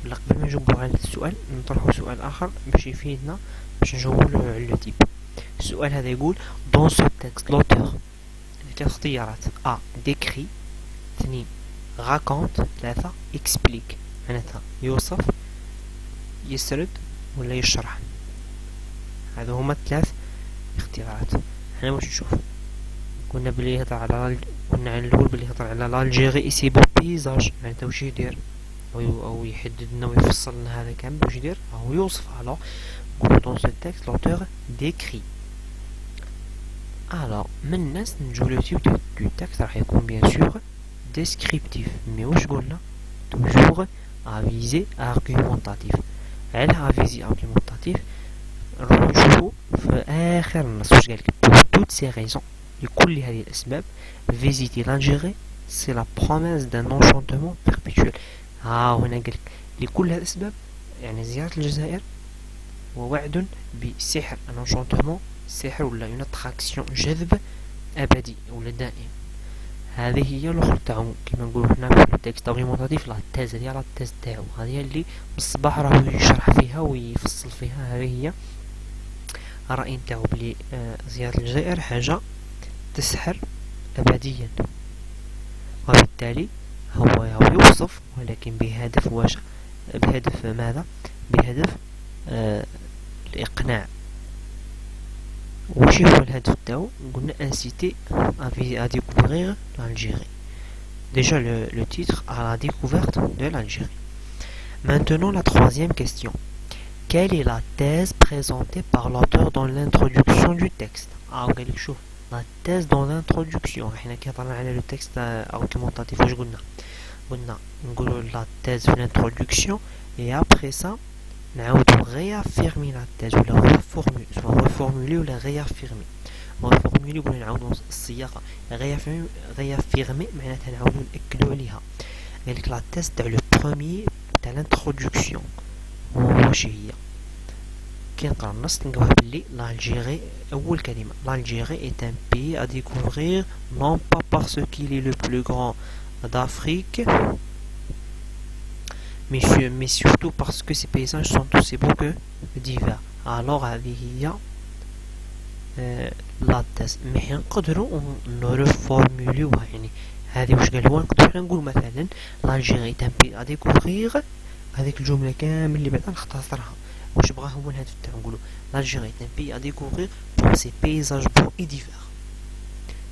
ولا قبل ما نجاوبو على السؤال نطرحو سؤال اخر باش يفيدنا باش نجاوبو على لو تيب. السؤال هذا يقول dans ce texte l'auteur ثلاث اختيارات: ا décrit، 2 raconte، 3 explique. معناتها يوصف، يسرد، ولا يشرح. هذا هما 3 اختيارات. حنا واش نشوف؟ قلنا بلي يهضر على قلنا على الاول بلي يهضر على لالجيري اي سي بو بيزاج. معناتها واش يدير او يحدد لنا ويفصل لنا هذا كامل واش يدير او يوصف. الوغ نقولو dans ce texte l'auteur décrit. الوغ من الناس نجو لو تيب دو تكست راح يكون بيان سور ديسكريبتيف. مي واش قلنا؟ توجور افيزي ارغيومونطاتيف. على افيزي ارغيومونطاتيف نروحو نشوفو في اخر النص واش قالك: pour toutes ces raisons، لكل هذه الاسباب visiter l'Algérie c'est la promesse d'un enchantement perpétuel. هنا قالك لكل هذه الاسباب يعني زيارة الجزائر ووعد بسحر، un enchantement سحر ولا اون اتراكسيون، جذب ابدي ولا دائم. هذه هي الاخر تاعو كيما نقولو حنا في التكست ارغيومونطاتيف لا تيز. هذه لا تيز تاعو، هذه اللي بالصباح راهو يشرح فيها ويفصل فيها. هذه هي الرأي نتاعو بلي زيارة الجزائر حاجة تسحر أبديا، وبالتالي هو يوصف ولكن بهدف واش؟ بهدف ماذا؟ بهدف الإقناع. وش هو الهدف تاعو؟ قلنا inciter à découvrir l'Algérie. Déjà le titre à la découverte de l'Algérie. Maintenant la troisième question. Quelle est la thèse présentée par l'auteur dans l'introduction du texte? قالك شوف la thèse dans l'introduction. حنا كي هضرنا على لو تكست argumentatif واش قلنا نقولوا la thèse في l'introduction et après ça نعاودو réaffirmer la thèse ولا reformuler ولا réaffirmer. reformuler قلنا نعاودو الصياغة. réaffirmer معناتها نعاودو نأكدو عليها. قالك la thèse تاع le premier تاع l'introduction واش هي؟ كي نقرا النص نلقاوها بلي l'Algérie أول كلمة l'Algérie est un pays à découvrir non pas parce qu'il est le plus grand d'Afrique mais surtout parce que ses paysages sont aussi beaux que divers. alors هذه هي لا تيز. مي حنا نقدروا نرفورموليوها. يعني هذه واش قال هو؟ نقدروا نقول مثلا l'Algérie est un pays à découvrir. هذيك الجملة كامل اللي بعدا نختصرها. واش بغا هو الهدف تاعو؟ نقولوا l'Algérie est un pays à découvrir pour ses paysages beaux et divers.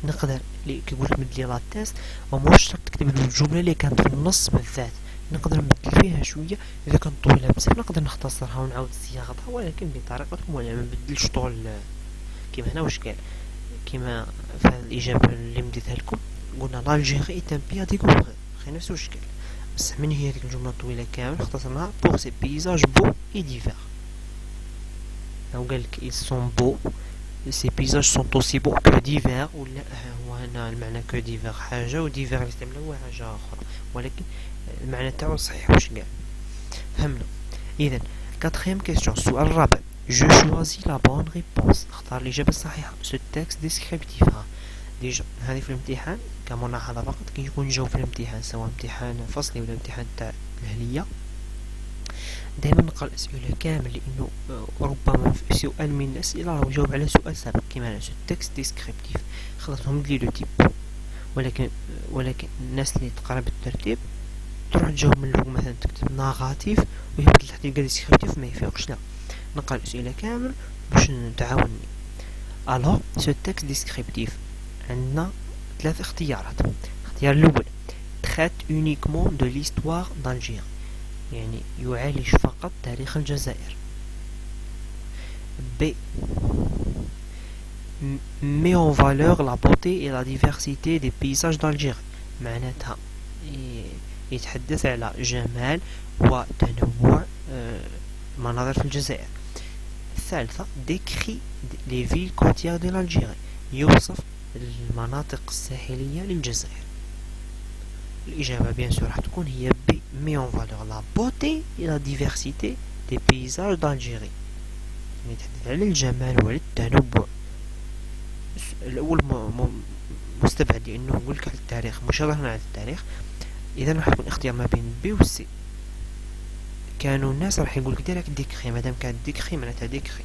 نقدر اللي كي قلت مد لي لا تيست وماش شرط تكتب الجملة اللي كانت في النص بالذات. نقدر نبدل فيها شوية اذا كانت طويلة بزاف نقدر نختصرها ونعاود صياغتها ولكن بطريقتكم ولا ما نبدلش طول كيما هنا واش قال. كيما في هذه الإجابة اللي مديتها لكم قلنا l'Algérie est un pays à découvrir. خي نفس واش قال بصح من هي هذيك الجملة الطويلة كامل اختصرناها pour ses paysages beaux et divers. أو قالك ils sont beaux ces paysages sont aussi beaux que divers. ولا هو هنا المعنى que divers حاجة و divers اللي استعملوها هو حاجة أخرى ولكن المعنى تاعو صحيح واش قال. فهمنا؟ إذن quatrième question. السؤال الرابع. Je choisis la bonne réponse. اختار الإجابة الصحيحة. ce texte descriptif. ديجا هذه في الامتحان كملاحظة فقط كي يكون جاو في الامتحان سواء امتحان فصلي ولا امتحان تاع الأهلية دائما نقرا الأسئلة كامل لأنه ربما في سؤال من الأسئلة راهو جاوب على سؤال سابق كيما هذا التكست ديسكريبتيف خلاص هم لي لو تيب. ولكن الناس اللي تقرا بالترتيب تروح تجاوب من الفوق مثلا تكتب ناغاتيف ويهبط لتحت يلقى ديسكريبتيف ما يفيقش. لا نقرا الأسئلة كامل باش تعاوني. الوغ سو تكست ديسكريبتيف عندنا 3 اختيارات. الاختيار الأول traite uniquement de l'histoire d'Algérie يعني يعالج فقط تاريخ الجزائر. B met en valeur la beauté et la diversité des paysages d'Algérie معناتها يتحدث على جمال وتنوع المناظر في الجزائر. الثالثة décrit les villes côtières de l'Algérie يوصف المناطق الساحلية للجزائر. الإجابة بيان سور راح تكون هي B met en valeur la beauté et la diversité des paysages d'Algérie يتحدث على الجمال والتنوع. الأول مستبعد لأنه نقولك على التاريخ مش هضرنا على التاريخ إذا راح يكون اختيار ما بين B و C. كانوا الناس راح يقول لك ديريكت ديكري، مادام كانت ديكري معناتها ديكري.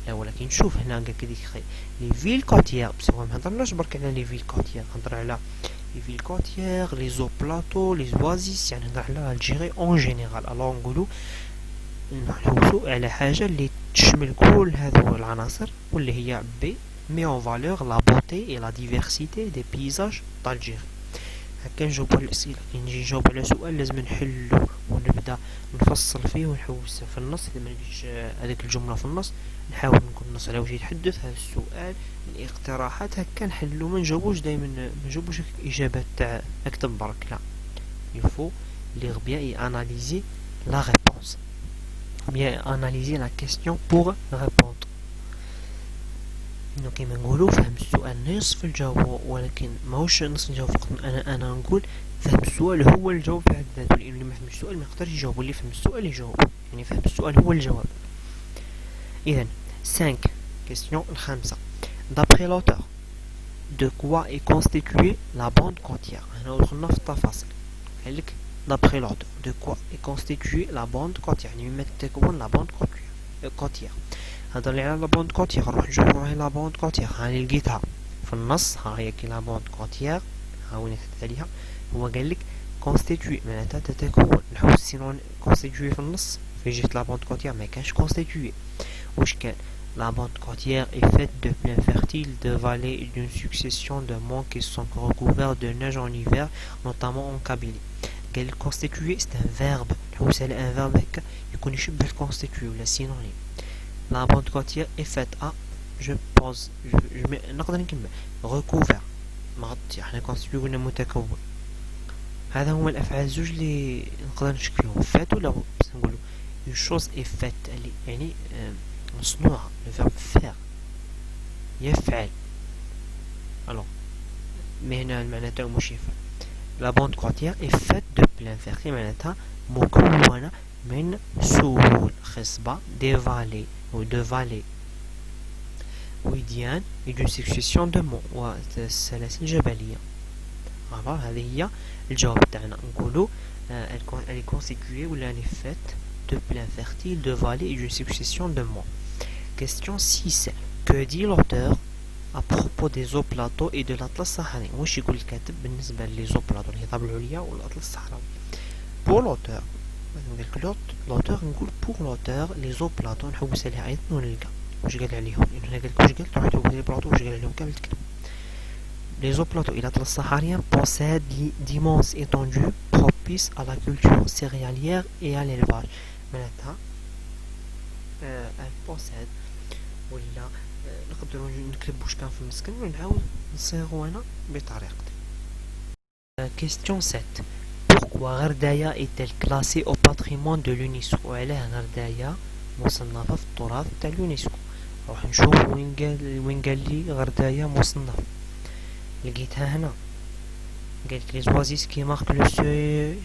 لا ولكن شوف هنا قال لك ديكري لي فيل كوتيير، بصح ما نهضرناش برك على لي فيل كوتيير، نهضر على لي فيل كوتيير، لي زو بلاطو، لي زوازيس، يعني نهضر على الجيري اون جينيرال. الوغ نقولوا نحوسوا على حاجه اللي تشمل كل هذو العناصر واللي هي بي مي اون فالور لا بوتي اي لا ديفيرسيتي دي بيزاج دالجيري. هكا نجاوبوا على الاسئله. كي نجي نجاوب على سؤال لازم نحلو ونبدا نفصل فيه ونحوس في النص. اذا ما لقيتش هذيك الجمله في النص نحاول نكون النص على وجه يتحدث هذا السؤال، الاقتراحات هكا نحلو. ما نجاوبوش دائما، ما نجاوبوش اجابات تاع اكتب برك، لا. il faut lire bien et analyser la réponse, bien analyser la question pour répondre. donc كيما نقولوا فهم السؤال نصف الجواب، ولكن ماهوش نصف الجواب فقط. انا نقول فهم السؤال هو الجواب في حد ذاته، لان اللي ما فهم السؤال ما يقدرش يجاوب، واللي فهم السؤال يجاوب. يعني فهم السؤال هو الجواب. اذا 5 question الخامسه. d'après l'auteur de quoi est constituée la bande côtière. هنا دخلنا في التفاصيل. قال لك d'après l'auteur de quoi est constituée la bande côtière، يعني مما تتكون la bande côtière. هذا اللي على لا بوند كوتيير. نروح نشوفو هاي لا بوند كوتيير، هاني لقيتها في النص، ها هي كي لا بوند كوتيير، ها وين تحت عليها. هو قال لك كونستيتوي معناتها تتكون. نحوس سينون كونستيتوي في النص في جهة لا بوند كوتيير ما كانش كونستيتوي. واش كان؟ La bande côtière est faite de plaines fertiles, de vallées et d'une succession de monts qui sont recouverts de neige en hiver, notamment en Kabylie. قال لك constituer c'est un verbe. نحوس على un verbe هكا يكون يشبه الكونستيتوي ولا سينونيم. La bande côtière est faite à je pose نقدر نكمل recouvert مغطي. احنا constitué قلنا متكون. هذا هو الافعال الزوج اللي نقدر نشكلهم فات ولا بس نقولوا une chose est faite يعني مصنوعة. le verbe faire يفعل. alors mais هنا المعنى تاعو مش يفعل. la bande côtière est faite de plaines fertiles معناتها مكونة من سهول خصبة des vallées ou de vallées وديان et d'une succession de monts وسلاسل جبلية. هذه هي الجواب تاعنا. نقولوا elle est constituée ou elle est faite de plaines fertiles, de vallées et d'une succession de monts. Question 6. Que dit l'auteur à propos des eaux plateaux et de l'Atlas saharien؟ واش يقول الكاتب بالنسبة لي زو بلاطو الهضاب العليا والأطلس الصحراوي؟ pour l'auteur l'auteur نقول pour l'auteur les eaux plateaux نحوس عليها أيضا ونلقى واش قال عليهم، لأن هنا قال لك واش قال تروح تحوس على البلاطو واش قال عليهم كامل تكتب. Les eaux plateaux et l'Atlas saharien possèdent d'immenses étendues propices à la culture céréalière et à l'élevage. معناتها elle possède ولا نقدروا نكتب واش كان في المسكن ونعاود نصيغو هنا بطريقتي. Question 7. Pourquoi غردايا est-elle classée au patrimoine de l'UNESCO؟ وعلاه غردايا مصنفة في التراث تاع اليونسكو؟ نروح نشوف وين قال لي غردايا مصنفة. لقيتها هنا قالك les oasis qui marquent le seuil.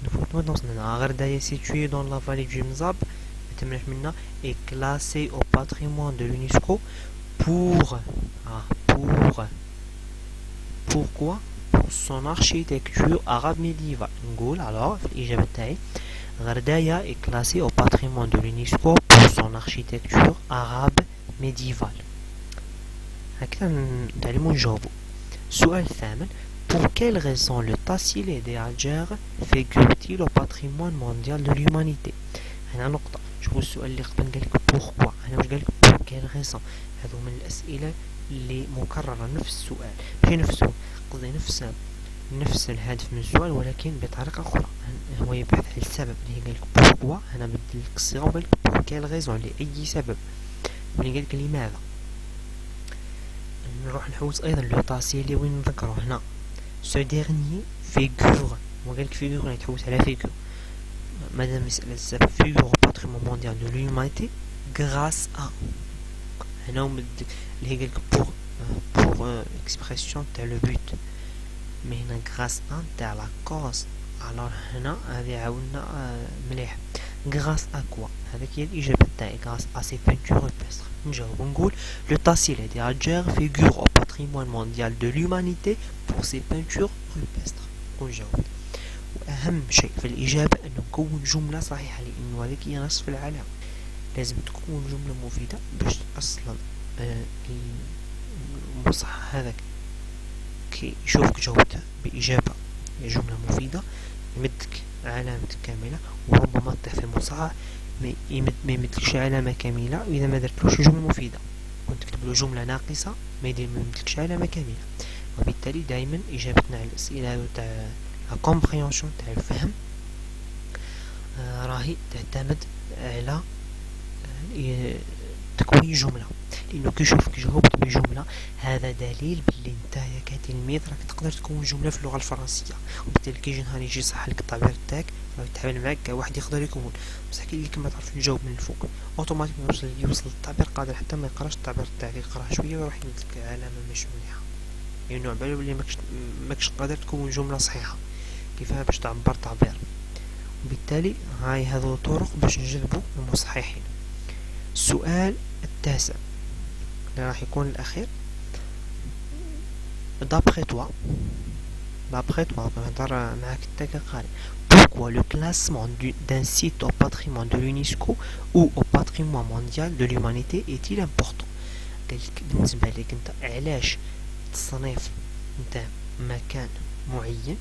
نفوت نوصلنا غردايا située dans la vallée du Mzab منا est classée au patrimoine de l'UNESCO pourquoi pour son architecture arabe médiévale. نقول alors في الإجابة تاعي غردايا est classée au patrimoine de l'UNESCO pour son architecture arabe médiévale. هكذا نتعلمو نجاوبو. السؤال الثامن. Pour quelle raison le Tassili des Algères figure-t-il au patrimoine mondial de l'humanité؟ هنا نقطة. شوفوا السؤال اللي قبل قالك بوركوا، هنا واش قالك pour quelle raison. هذو من الأسئلة اللي مكررة نفس السؤال ماشي نفسه، قصدي نفس الهدف من السؤال ولكن بطريقة أخرى. هو يبحث عن السبب اللي قالك بوركوا، هنا بدل لك الصيغة وقالك pour quelle raison لأي سبب، واللي قالك لماذا. نروح نحوس أيضا لو تاسيلي وين نذكره هنا ce dernier figure. وقالك figure يتحوس على figure مادام يسأل السبب figure au patrimoine mondial de l'humanité grâce à. هنا اللي هي قالك pour expression تاع le but، مي هنا grâce à تاع la cause. alors هنا هذه عاودنا مليح grâce à quoi. هذيك هي الإجابة تاعي grâce à ses peintures rupestres. نجاوب نقول le Tassili des Algères figure au patrimoine mondial de l'humanité pour ses peintures rupestres. ونجاوب وأهم شيء في الإجابة أن نكون جملة صحيحة، لأنه هذيك هي نصف العلامة. لازم تكون جملة مفيدة باش أصلا المصحح هذاك كي يشوفك جاوبت بإجابة جملة مفيدة يمدك علامة كاملة. وربما تطيح في المصحح ما يمدلكش علامة كاملة إذا ما درتلوش جملة مفيدة، كنت تكتب له جملة ناقصة ما يمدلكش علامة كاملة. وبالتالي دائما إجابتنا على الأسئلة تاع الكومبريهنسيون تاع الفهم راهي تعتمد على تكوين جملة، لأنه كي يشوفك جاوبت بجملة هذا دليل باللي نتايا كتلميذ راك تقدر تكون جملة في اللغة الفرنسية. وبالتالي كي يجي نهار يجي يصحح لك التعبير تاعك راه يتعامل معاك كواحد يقدر يكون، بصح كي ما تعرف تجاوب من الفوق اوتوماتيكمون يوصل للتعبير قادر حتى ما يقراش التعبير تاعك، يقراه شوية ويروح يمدلك علامة مش مليحة، لأنه على بالو بلي ماكش قادر تكون جملة صحيحة كيفاه باش تعبر تعبير. وبالتالي هاي هذو الطرق باش نجذبوا المصححين. السؤال التاسع اللي راح يكون الأخير. d'après toi نهضر معاك انت كقارئ. pourquoi le classement d'un site au patrimoine de l'UNESCO ou au patrimoine mondial de l'humanité est-il important؟ قالك بالنسبة لك انت علاش تصنيف نتاع مكان معين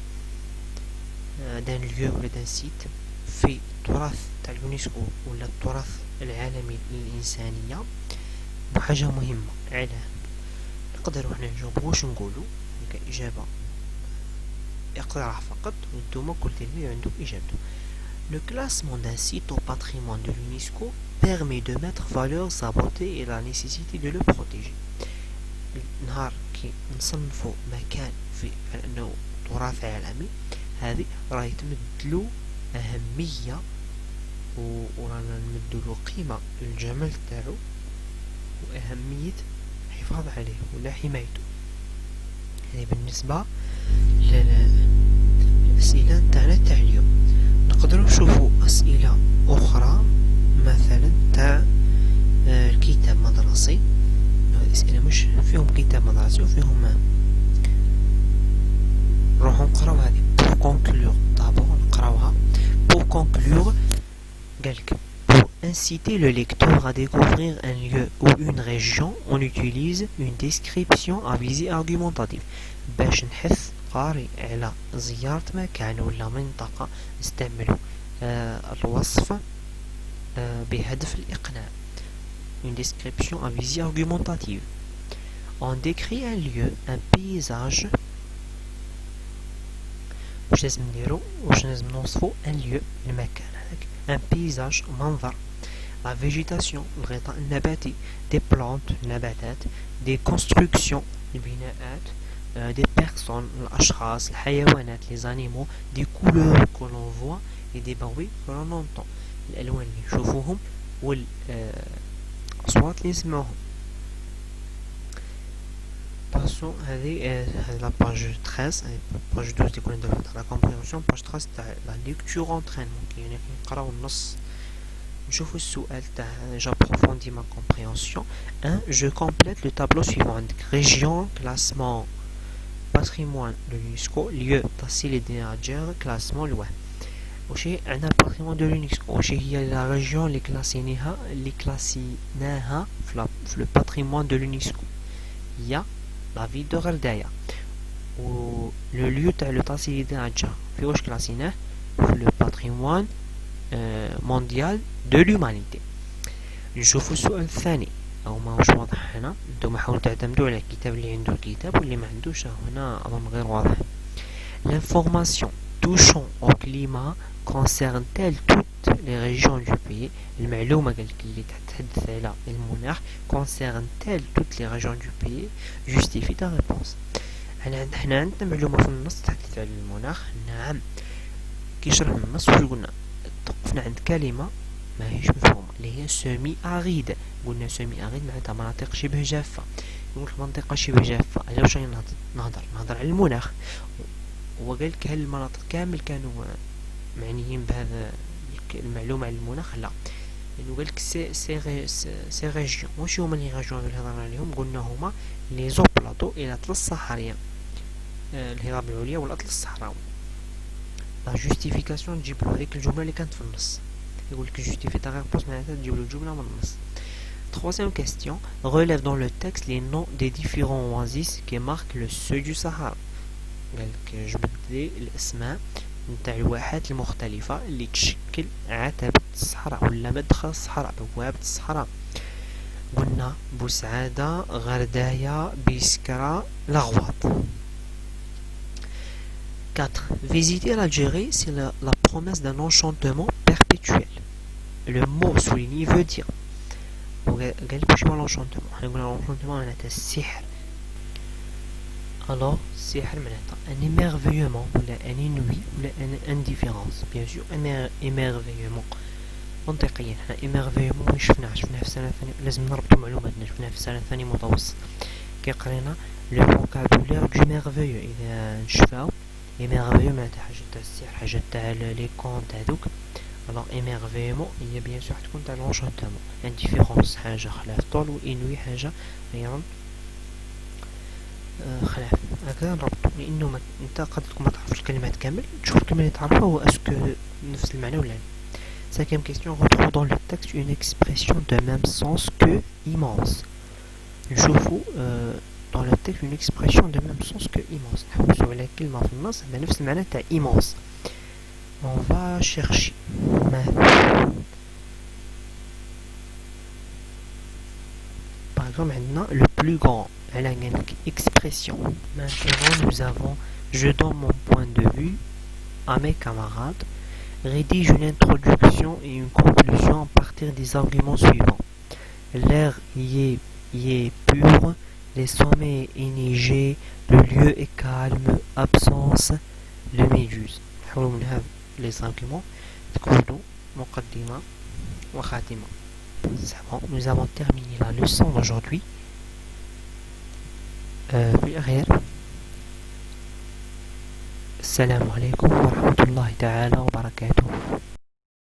دان ليو ولا دان سيت في التراث تاع اليونسكو ولا التراث العالمي للإنسانية حاجة مهمة. علاه نقدروا حنا نجاوبو واش نقولوا كإجابة اقتراح فقط وانتوما كل تلميذ عنده إجابته. Le classement d'un site au patrimoine de l'UNESCO permet de mettre valeur sa beauté et la nécessité de le protéger. نهار كي نصنفوا مكان في أنه تراث عالمي هذه راه يتمدلو أهمية ورانا نمدلو قيمة للجمال تاعو وأهمية الحفاظ عليه ولا حمايته. هذه بالنسبة للأسئلة تاعنا تاع اليوم. نقدروا نشوفوا أسئلة أخرى مثلا تاع الكتاب مدرسي. الأسئلة مش فيهم كتاب مدرسي وفيهم نروحو نقراو هذه pour conclure. d'abord نقراوها pour conclure. قالك pour inciter le lecteur à découvrir un lieu ou une région on utilise une description à visée argumentative. باش نحث قارئ على زيارة مكان ولا منطقة نستعملو الوصف بهدف الإقناع. une description à visée argumentative. on décrit un lieu, un paysage. واش لازم نديرو واش لازم نوصفو un lieu المكان هذاك un paysage منظر la végétation الغطاء النباتي des plantes النباتات des constructions البناءات des personnes الأشخاص الحيوانات les animaux des couleurs que l'on voit et des bruits que l'on entend الألوان اللي نشوفوهم والأصوات اللي نسمعوهم. باسون هذه لا باج 13 باج 12 تكون نديرو تاع لا كومبريهنسيون. باج 13 تاع لا ليكتور انترينمون يعني نقراو النص نشوفو السؤال تاع j'approfondis ma compréhension. 1. Je complète le tableau suivant. عندك région classement patrimoine de l'UNESCO lieu تحصيل الدرجة classement لواه. وشي عندنا patrimoine de l'UNESCO وشي هي لا ريجيون اللي كلاسيناها في لو patrimoine de l'UNESCO هي لا فيل دو غردايا. و لو ليو تاع لو تحصيل الدرجة في واش كلاسيناه في لو patrimoine مونديال دو لومانيتي. نشوفو السؤال الثاني او ماهوش واضح هنا، نتوما حاولوا تعتمدوا على الكتاب اللي عنده الكتاب واللي ما عندوش هنا اظن غير واضح. l'information touchant au climat concerne-t-elle toutes les régions du pays. المعلومة قالك اللي تتحدث على المناخ concerne-t-elle toutes les régions du pays. justifie ta réponse. حنا عندنا معلومة في النص تتحدث على المناخ. نعم كي شرحنا النص واش قلنا توقفنا عند كلمة ما هيش مفهومة اللي هي سيمي أغيد. قلنا سيمي أغيد معناتها مناطق شبه جافة. يقول منطقة شبه جافة على واش نهضر على المناخ. وقالك هل المناطق كامل كانوا معنيين بهذا المعلومة على المناخ؟ لا، لأنه قالك سي ريجيون. واش هما لي ريجيون اللي هضرنا عليهم؟ قلنا هما لي زو بلاطو إلى الأطلس الصحراوية الهضاب العليا والأطلس الصحراوي. لا جوستيفيكاسيون تجيب له هذيك الجمله اللي كانت في النص. يقول لك جوستيفي ta réponse معناتها تجيب له الجمله من النص. Troisième question, relève dans le texte les noms des différents oasis qui marquent le seuil du Sahara. قال لك جبد لي الاسماء نتاع الواحات المختلفة اللي تشكل عتبة الصحراء ولا مدخل الصحراء، بوابة الصحراء. قلنا بوسعادة، غرداية، بيسكرة، لغواط. 4. Visiter l'Algérie, c'est la promesse d'un enchantement perpétuel. Le mot souligné veut dire قال باش هو l'enchantement. حنا قلنا l'enchantement معناتها السحر. Alors السحر معناتها un émerveillement ولا un inouï ولا un indifférence. Bien sûr un émerveillement منطقيا. حنا émerveillement شفناه في السنة الثانية، لازم نربطو معلوماتنا، شفناه في السنة الثانية متوسط كي قرينا le vocabulaire du merveilleux. إذا نشفاو émerveilleux معناتها حاجة تاع السحر، حاجة تاع لي كونت هذوك. alors émerveillement هي بيان سور تكون تاع l'enchantement. indifférence حاجة خلاف طول، و inouï حاجة أيضا خلاف. هكذا نربطو، لأنه انت قد تكون ما تعرفش الكلمات كامل، تشوف الكلمة اللي تعرفها هو اسكو نفس المعنى ولا لا. Cinquième question, retrouve dans le texte une expression de même sens que immense. نشوفوا dans le texte une expression de même sens que immense. نحوسوا على كلمة في النص بنفس المعنى تاع immense. On va chercher. Par exemple, maintenant, le plus grand. Elle a une expression. Maintenant, nous avons je donne mon point de vue à mes camarades. Rédige une introduction et une conclusion à partir des arguments suivants. L'air y est pur, les sommets enneigés, le lieu est calme, absence de méduses. Les arguments تكونوا مقدمة وخاتمة. Nous avons terminé la leçon d'aujourd'hui. بالخير. السلام عليكم ورحمة الله تعالى وبركاته.